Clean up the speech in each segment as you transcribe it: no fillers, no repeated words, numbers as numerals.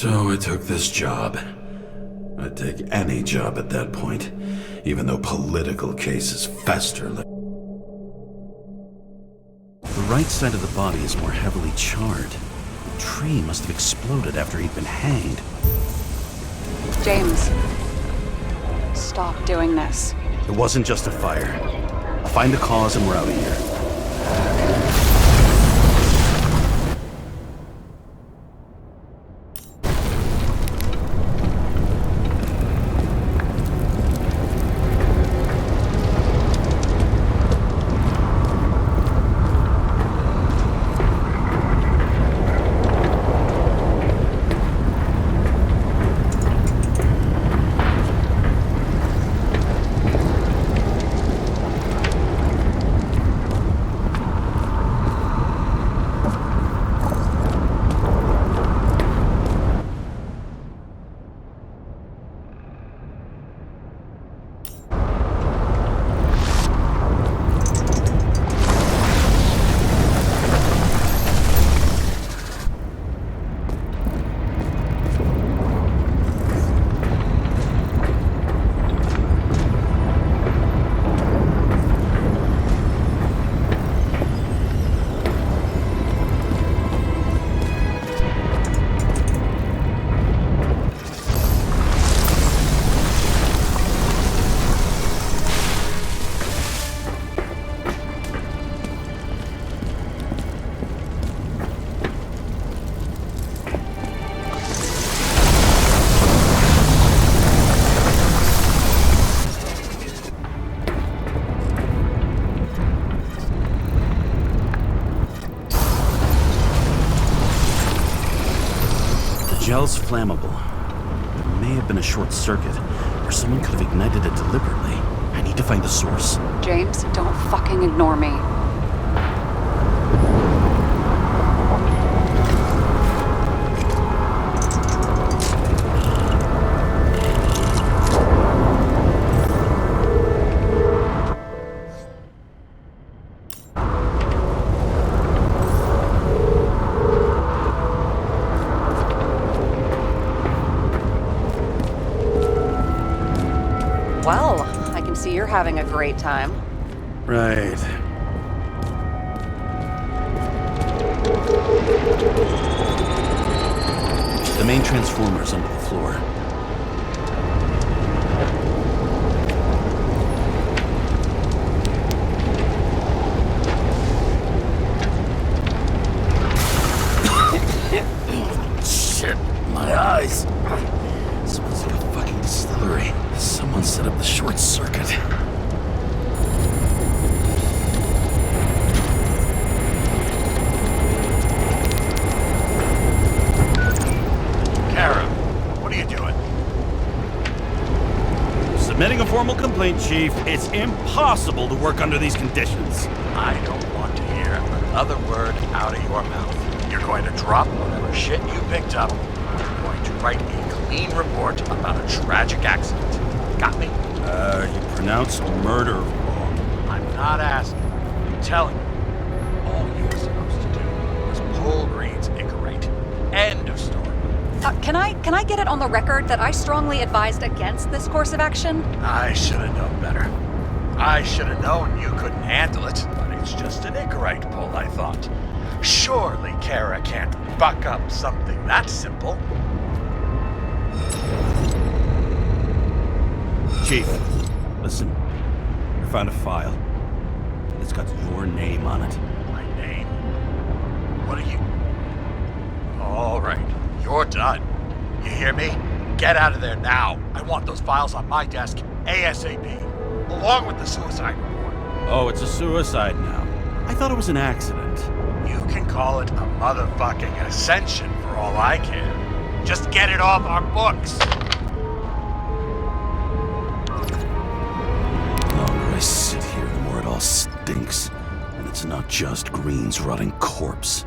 So I took this job. I'd take any job at that point, even though political cases fester like... The right side of the body is more heavily charred. The tree must have exploded after he'd been hanged. James, stop doing this. It wasn't just a fire. I'll find the cause and we're out of here. Gel's flammable. It may have been a short circuit, or someone could have ignited it deliberately. I need to find the source. James, don't fucking ignore me. Well, I can see you're having a great time. Right. The main transformer's under the floor. Shit, my eyes. Smells like a fucking distillery. Someone set up the short circuit. Kara, what are you doing? Submitting a formal complaint, Chief. It's impossible to work under these conditions. I don't want to hear another word out of your mouth. You're going to drop whatever shit you picked up. You're going to write a clean report about a tragic accident. Got me? You pronounced murder wrong. I'm not asking. I'm telling you. All you were supposed to do was pull Green's Icarate. End of story. Can I get it on the record that I strongly advised against this course of action? I should have known better. I should have known you couldn't handle it, but it's just an Icarite pull, I thought. Surely Kara can't buck up something that simple. Chief, listen. I found a file. It's got your name on it. My name? What are you... All right, you're done. You hear me? Get out of there now. I want those files on my desk ASAP, along with the suicide report. Oh, it's a suicide now. I thought it was an accident. You can call it a motherfucking ascension for all I care. Just get it off our books. The longer I sit here, the more it all stinks. And it's not just Green's rotting corpse.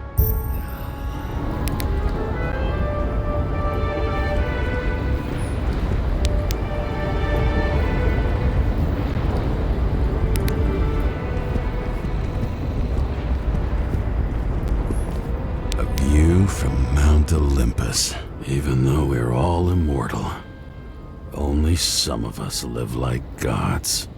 A view from Mount Olympus. Even though we're all immortal, only some of us live like gods.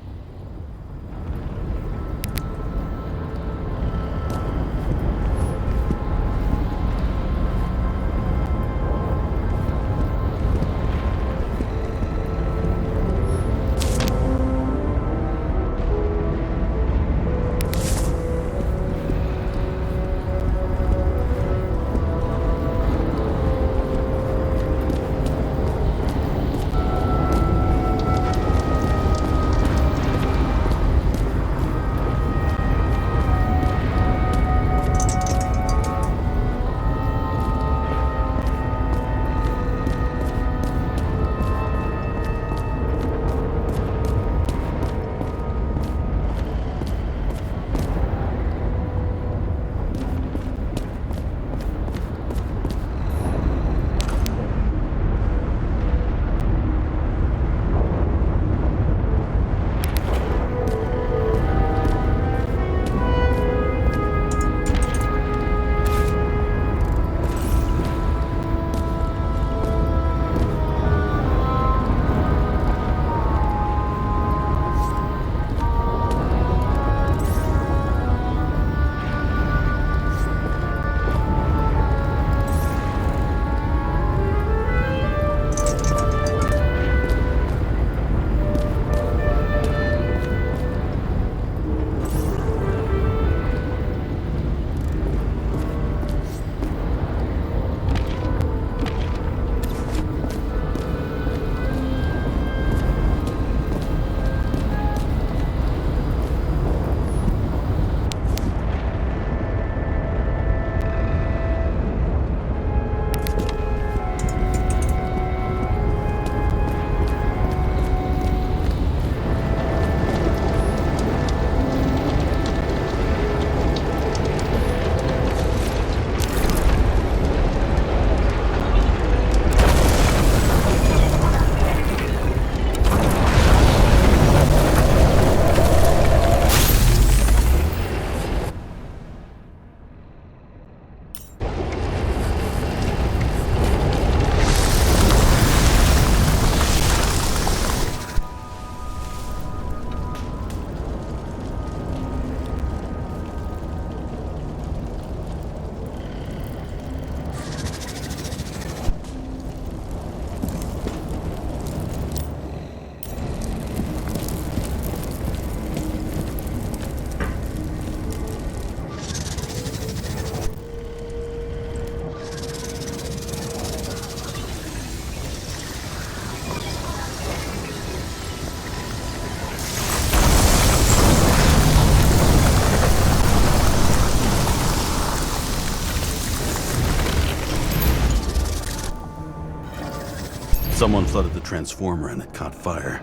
Someone flooded the transformer and it caught fire.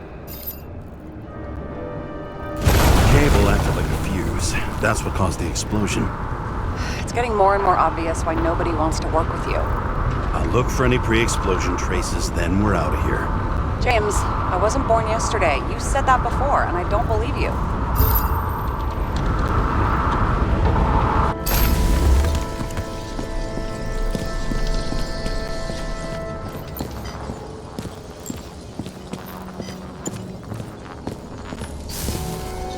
Cable acted like a fuse. That's what caused the explosion. It's getting more and more obvious why nobody wants to work with you. I'll look for any pre-explosion traces, then we're out of here. James, I wasn't born yesterday. You said that before, and I don't believe you.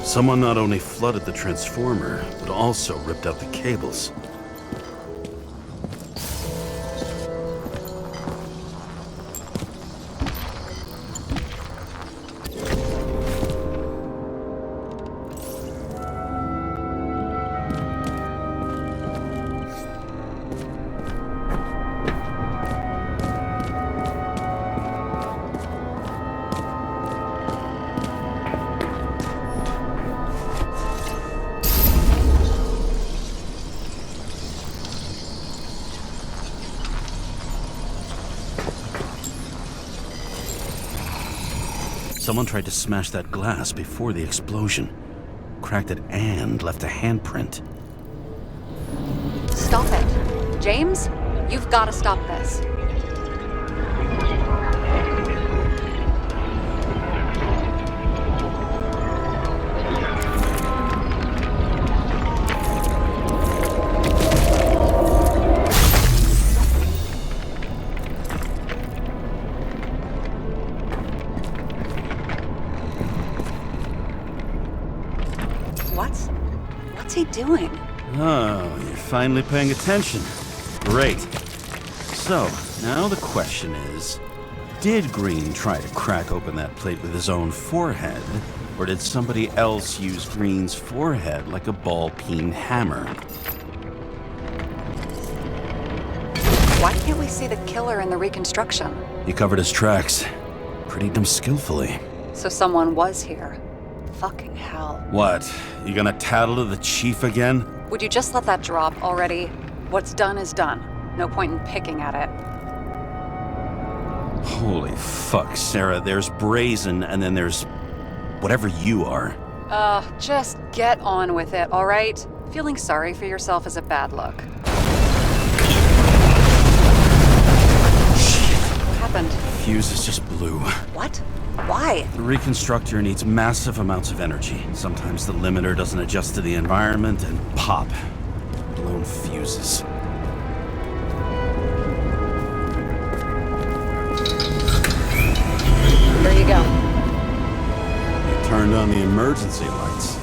Someone not only flooded the transformer, but also ripped out the cables. Someone tried to smash that glass before the explosion. Cracked it and left a handprint. Stop it. James, you've got to stop this. doing? Oh, you're finally paying attention. Great. So, now the question is, did Green try to crack open that plate with his own forehead, or did somebody else use Green's forehead like a ball-peen hammer? Why can't we see the killer in the reconstruction? He covered his tracks pretty damn skillfully. So someone was here. Fucking hell. What? You gonna tattle to the chief again? Would you just let that drop already? What's done is done. No point in picking at it. Holy fuck, Sarah. There's Brazen, and then there's whatever you are. Just get on with it, all right? Feeling sorry for yourself is a bad look. What happened? Fuses just blew. What? Why? The reconstructor needs massive amounts of energy. Sometimes the limiter doesn't adjust to the environment, and pop. Blown fuses. There you go. You turned on the emergency lights.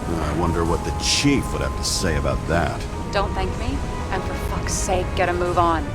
I wonder what the chief would have to say about that. Don't thank me, and for fuck's sake, get a move on.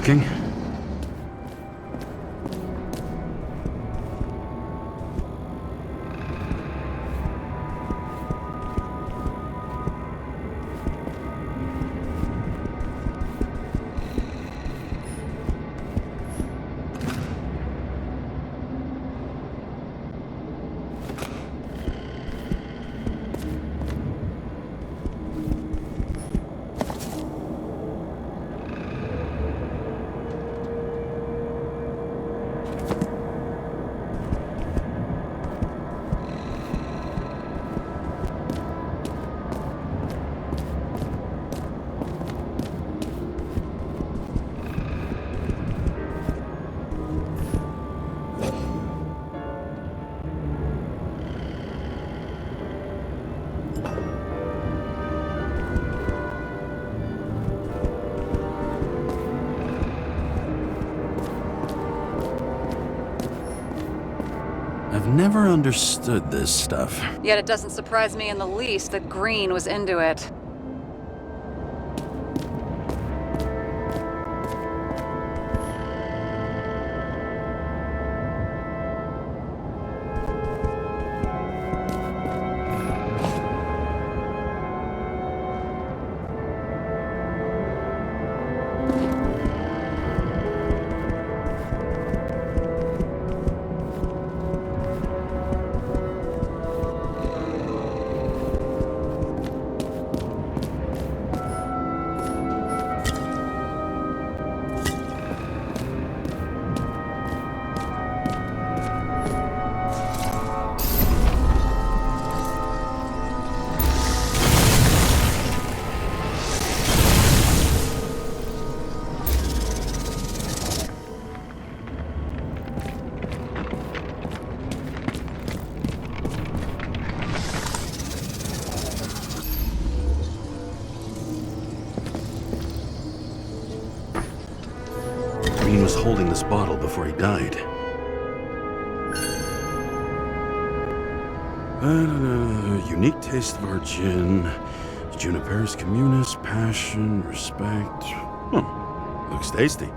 Talking? I've never understood this stuff. Yet it doesn't surprise me in the least that Green was into it. Green was holding this bottle before he died. Unique taste of our gin. Juniper's communis, passion, respect. Looks tasty.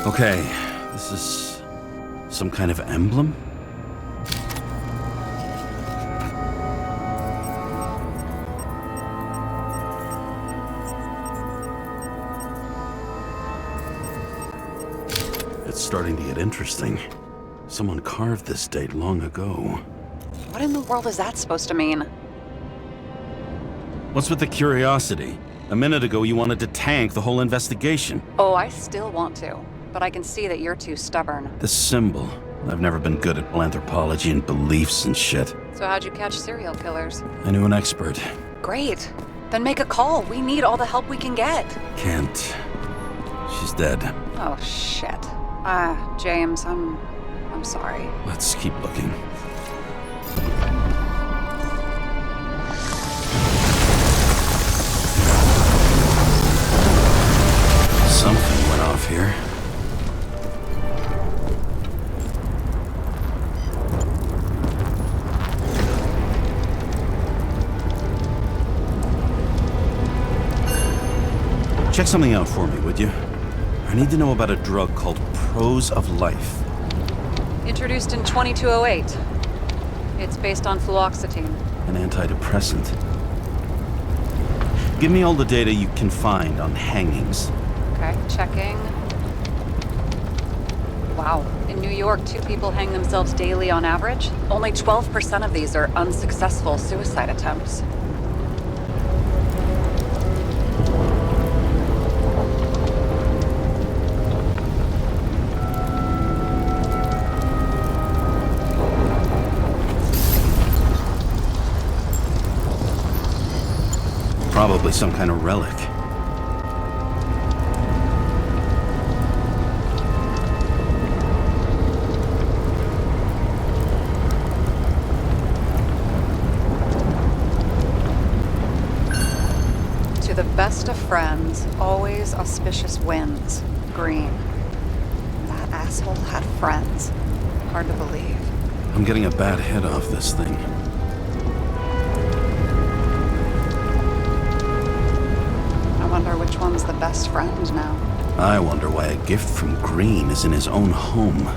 Okay, this is some kind of emblem? It's starting to get interesting. Someone carved this date long ago. What in the world is that supposed to mean? What's with the curiosity? A minute ago you wanted to tank the whole investigation. Oh, I still want to, but I can see that you're too stubborn. The symbol. I've never been good at anthropology and beliefs and shit. So how'd you catch serial killers? I knew an expert. Great. Then make a call. We need all the help we can get. Can't. She's dead. Oh, shit. James, I'm sorry. Let's keep looking. Something went off here. Check something out for me, would you? I need to know about a drug called Prose of Life. Introduced in 2208. It's based on fluoxetine. An antidepressant. Give me all the data you can find on hangings. Okay, checking. Wow. In New York, 2 people hang themselves daily on average. Only 12% of these are unsuccessful suicide attempts. Probably some kind of relic. To the best of friends, always auspicious wins. Green. That asshole had friends. Hard to believe. I'm getting a bad hit off this thing. I wonder which one's the best friend now. I wonder why a gift from Green is in his own home.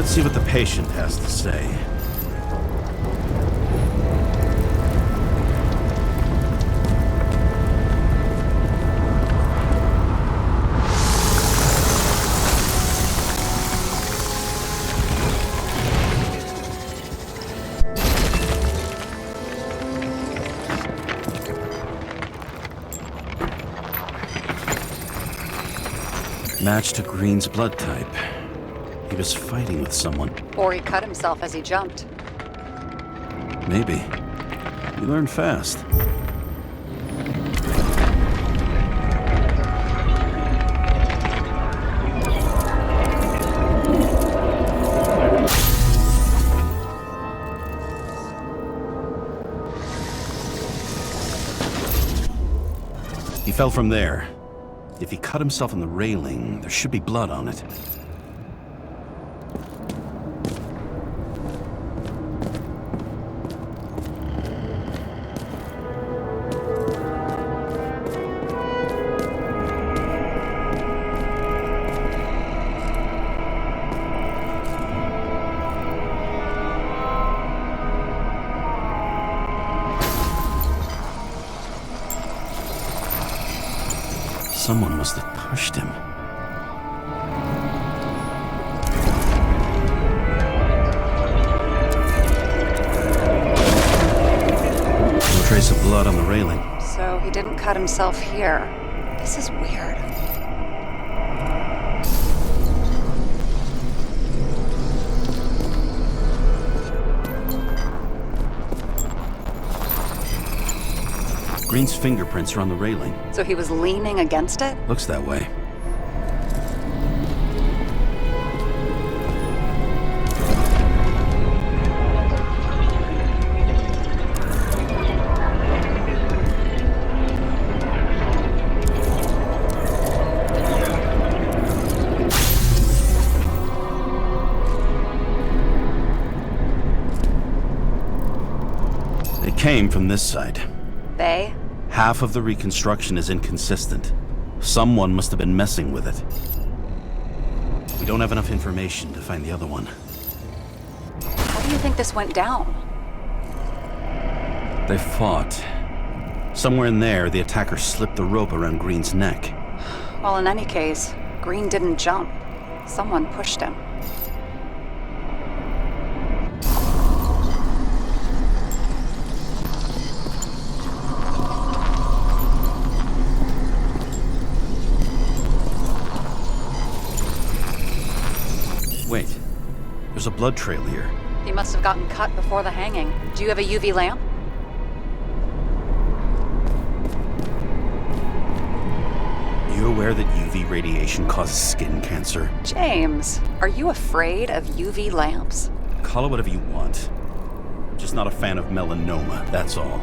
Let's see what the patient has to say. Match to Green's blood type. He was fighting with someone. Or he cut himself as he jumped. Maybe. You learn fast. He fell from there. If he cut himself on the railing, there should be blood on it. Someone must have pushed him. No trace of blood on the railing. So he didn't cut himself here. This is weird. Green's fingerprints are on the railing. So he was leaning against it? Looks that way. They came from this side. They? Half of the reconstruction is inconsistent. Someone must have been messing with it. We don't have enough information to find the other one. How do you think this went down? They fought. Somewhere in there, the attacker slipped the rope around Green's neck. Well, in any case, Green didn't jump. Someone pushed him. Wait, there's a blood trail here. He must have gotten cut before the hanging. Do you have a UV lamp? You aware that UV radiation causes skin cancer? James, are you afraid of UV lamps? Call it whatever you want. Just not a fan of melanoma, that's all.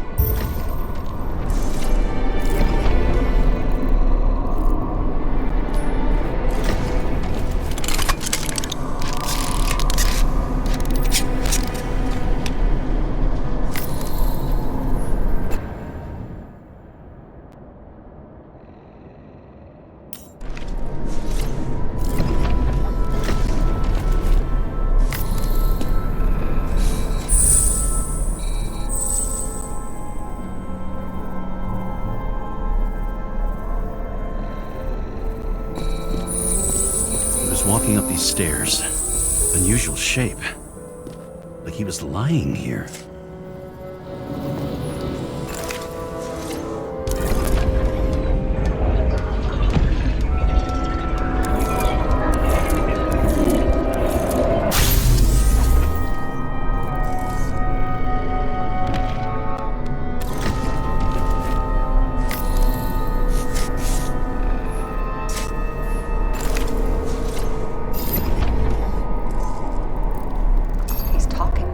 Walking up these stairs. Unusual shape. Like he was lying here.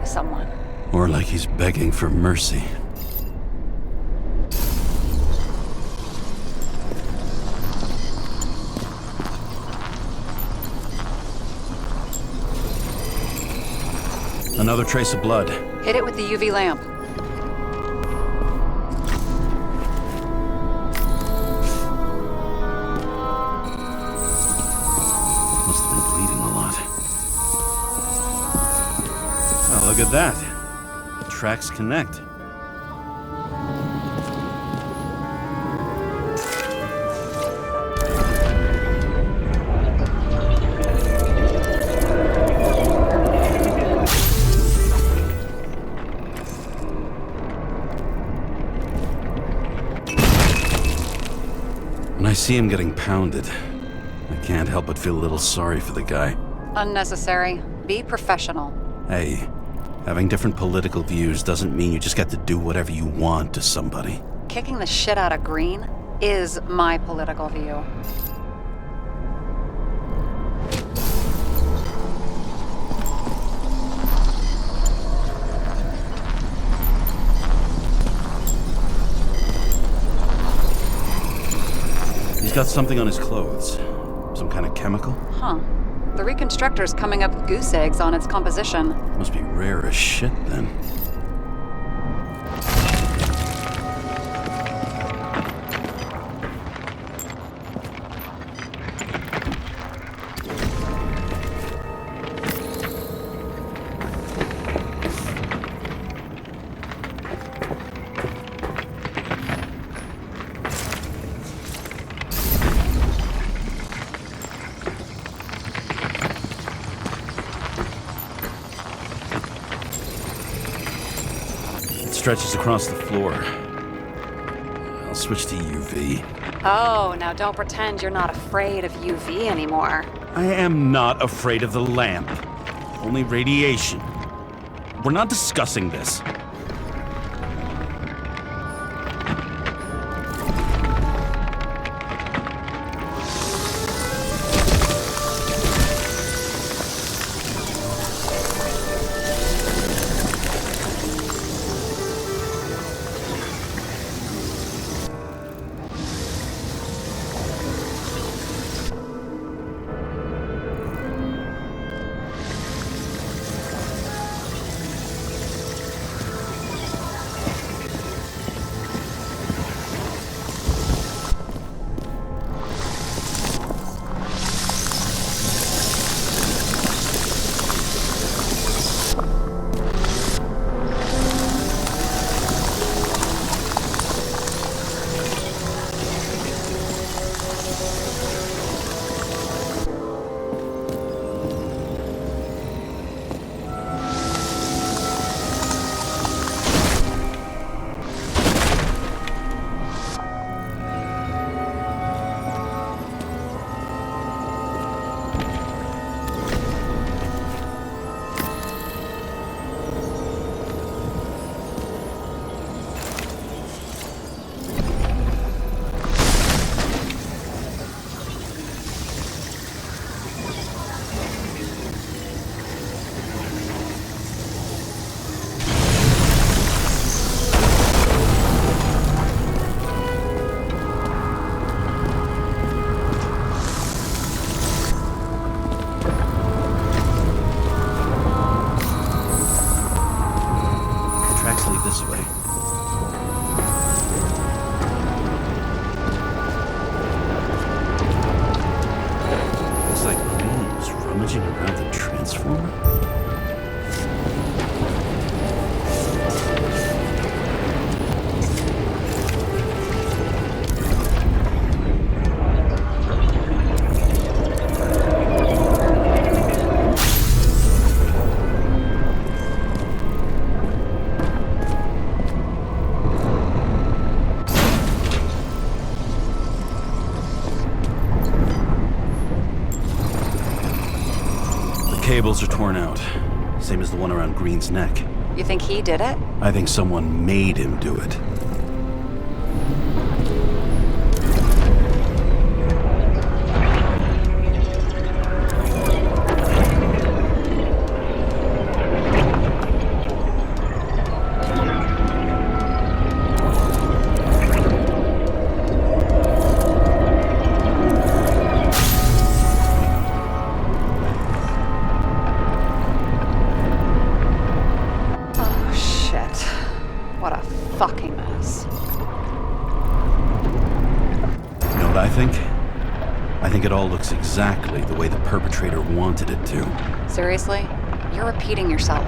Someone. Or like he's begging for mercy. Another trace of blood. Hit it with the UV lamp. Must have been bleeding a lot. at that. The tracks connect. When I see him getting pounded, I can't help but feel a little sorry for the guy. Unnecessary. Be professional. Hey, having different political views doesn't mean you just get to do whatever you want to somebody. Kicking the shit out of Green is my political view. He's got something on his clothes. Some kind of chemical? Huh. The Reconstructor's coming up with goose eggs on its composition. Must be rare as shit then. Stretches across the floor. I'll switch to UV. Oh, now don't pretend you're not afraid of UV anymore. I am not afraid of the lamp. Only radiation. We're not discussing this. This way. Looks like Green was rummaging around the transformer. Cables are torn out. Same as the one around Green's neck. You think he did it? I think someone made him do it. Fucking mess. You know what I think? I think it all looks exactly the way the perpetrator wanted it to. Seriously? You're repeating yourself.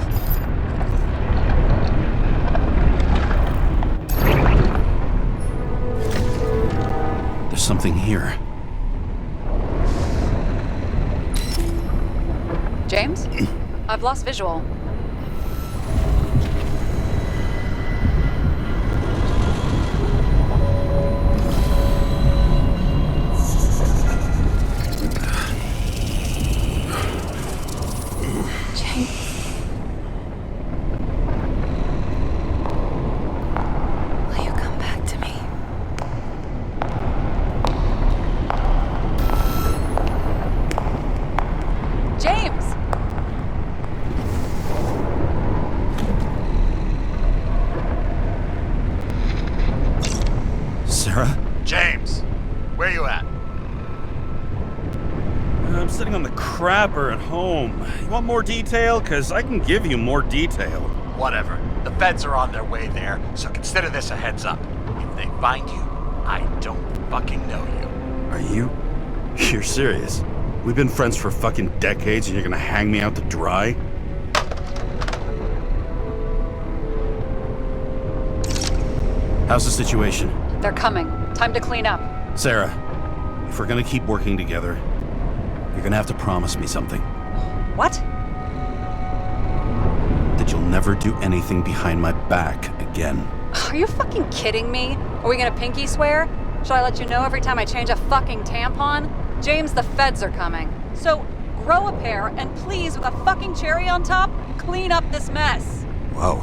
something here. James? I've lost visual. Will you come back to me? James! Sarah? James, where you at? I'm sitting on the crapper at home. You want more detail? Because I can give you more detail. Whatever. The feds are on their way there, so consider this a heads up. If they find you, I don't fucking know you. Are you? You're serious? We've been friends for fucking decades and you're gonna hang me out to dry? How's the situation? They're coming. Time to clean up. Sarah, if we're gonna keep working together, you're gonna have to promise me something. What? That you'll never do anything behind my back again. Are you fucking kidding me? Are we gonna pinky swear? Should I let you know every time I change a fucking tampon? James, the feds are coming. So, grow a pair, and please, with a fucking cherry on top, clean up this mess. Whoa.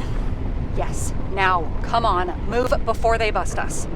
Yes, now, come on, move before they bust us.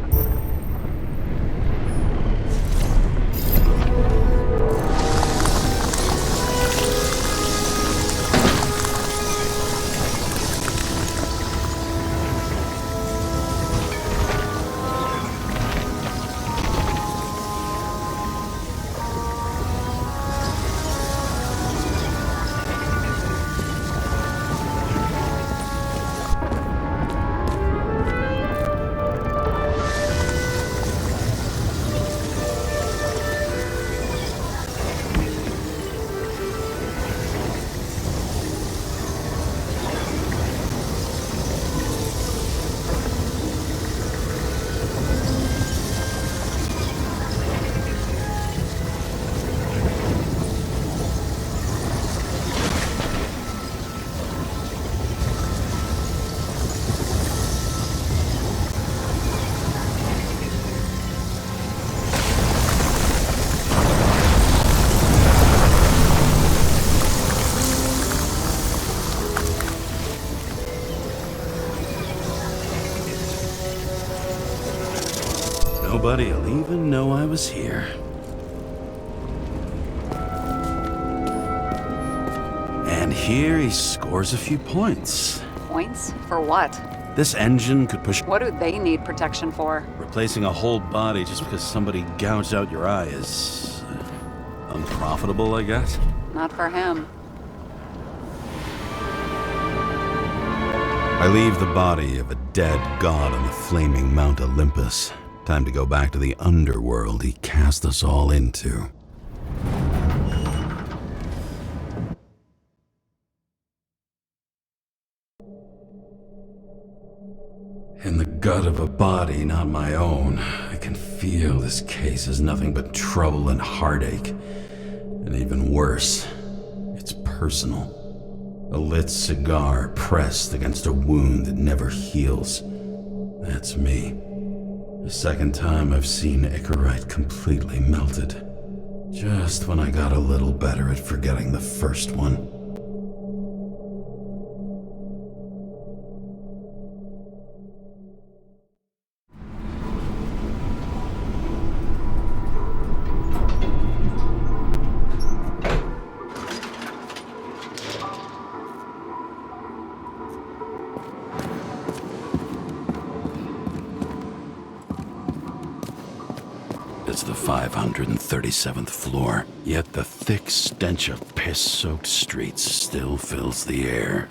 Nobody'll even know I was here. And here he scores a few points. Points? For what? This engine could push... What do they need protection for? Replacing a whole body just because somebody gouged out your eye is... unprofitable, I guess? Not for him. I leave the body of a dead god on the flaming Mount Olympus. Time to go back to the underworld he cast us all into. In the gut of a body not my own, I can feel this case is nothing but trouble and heartache. And even worse, it's personal. A lit cigar pressed against a wound that never heals. That's me. The second time I've seen Icarite completely melted. Just when I got a little better at forgetting the first one. It's the 537th floor, yet the thick stench of piss-soaked streets still fills the air.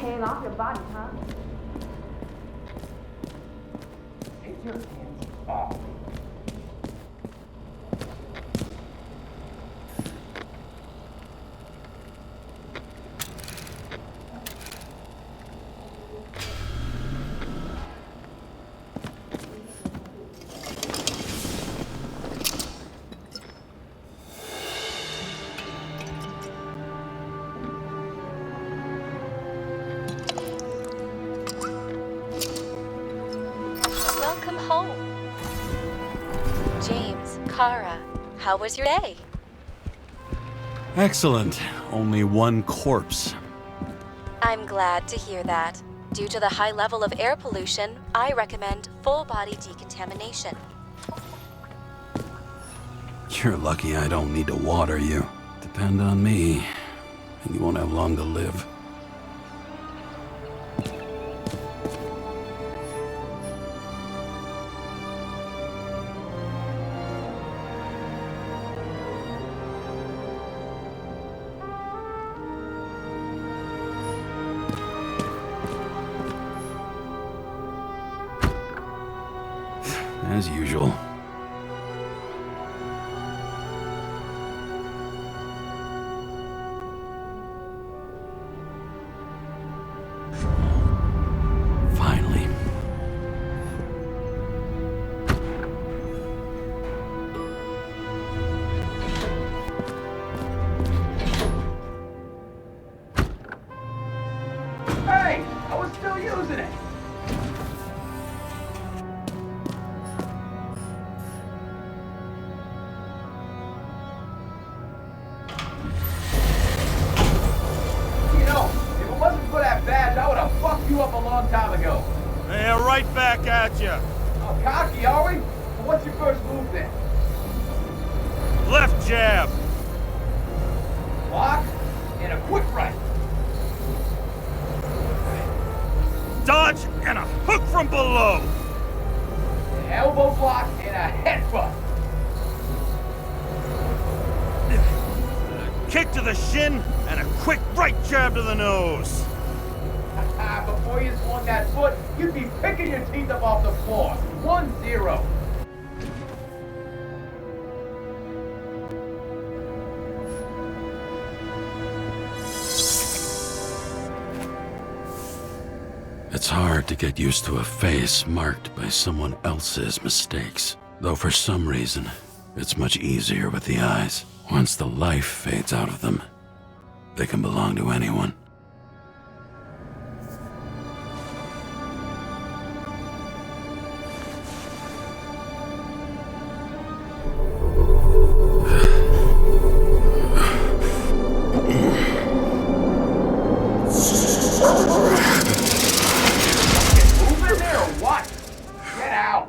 hanging off your body, huh? Take your hands off. Welcome home. James, Kara, how was your day? Excellent. Only one corpse. I'm glad to hear that. Due to the high level of air pollution, I recommend full body decontamination. You're lucky I don't need to water you. Depend on me, and you won't have long to live. As usual. Finally. Hey, I was still using it. You know, if it wasn't for that badge, I would have fucked you up a long time ago. Yeah, right back at you. Oh, cocky, are we? Well, what's your first move then? Left jab. Block and a quick right. Dodge and a hook from below. An elbow block and a headbutt. Kick to the shin and a quick right jab to the nose. Before you swung that foot, you'd be picking your teeth up off the floor. 1-0. It's hard to get used to a face marked by someone else's mistakes. Though for some reason, it's much easier with the eyes. Once the life fades out of them, they can belong to anyone. Move in there or what? Get out.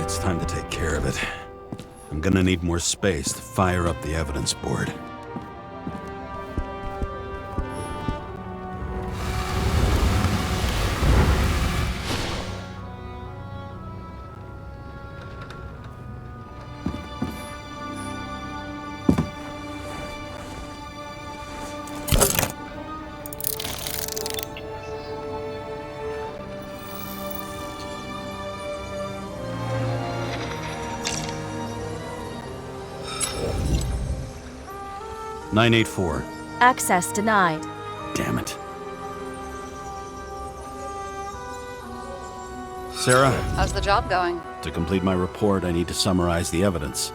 It's time to take care of it. I'm gonna need more space to fire up the evidence board. "984. Access denied. Damn it. Sarah, How's the job going? to complete my report, I need to summarize the evidence.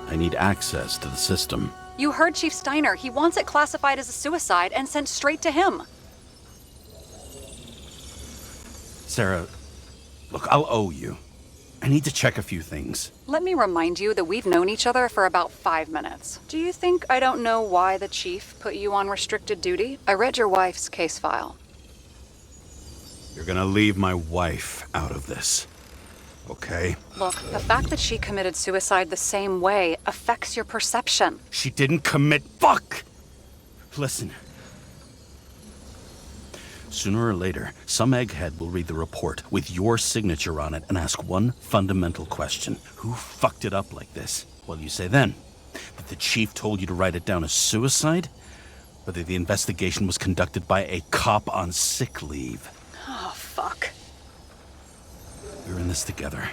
I need access to the system. You heard Chief Steiner. He wants it classified as a suicide and sent straight to him. Sarah, look, I'll owe you. I need to check a few things. Let me remind you that we've known each other for about 5 minutes. Do you think I don't know why the chief put you on restricted duty? I read your wife's case file. You're gonna leave my wife out of this. okay? Look, the fact that she committed suicide the same way affects your perception. She didn't commit. Fuck! Listen. Sooner or later, some egghead will read the report with your signature on it and ask one fundamental question. Who fucked it up like this? What do you say then? That the chief told you to write it down as suicide? Or that the investigation was conducted by a cop on sick leave? Oh, fuck. We're in this together.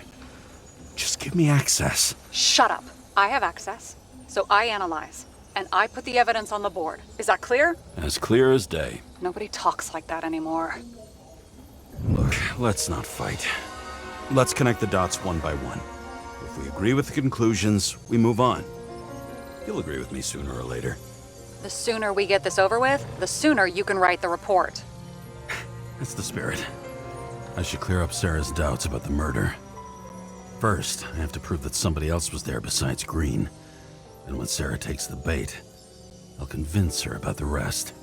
Just give me access. Shut up. I have access, so I analyze. And I put the evidence on the board. Is that clear? As clear as day. Nobody talks like that anymore. Look, let's not fight. Let's connect the dots one by one. If we agree with the conclusions, we move on. You'll agree with me sooner or later. The sooner we get this over with, the sooner you can write the report. That's the spirit. I should clear up Sarah's doubts about the murder. First, I have to prove that somebody else was there besides Green. And when Sarah takes the bait, I'll convince her about the rest.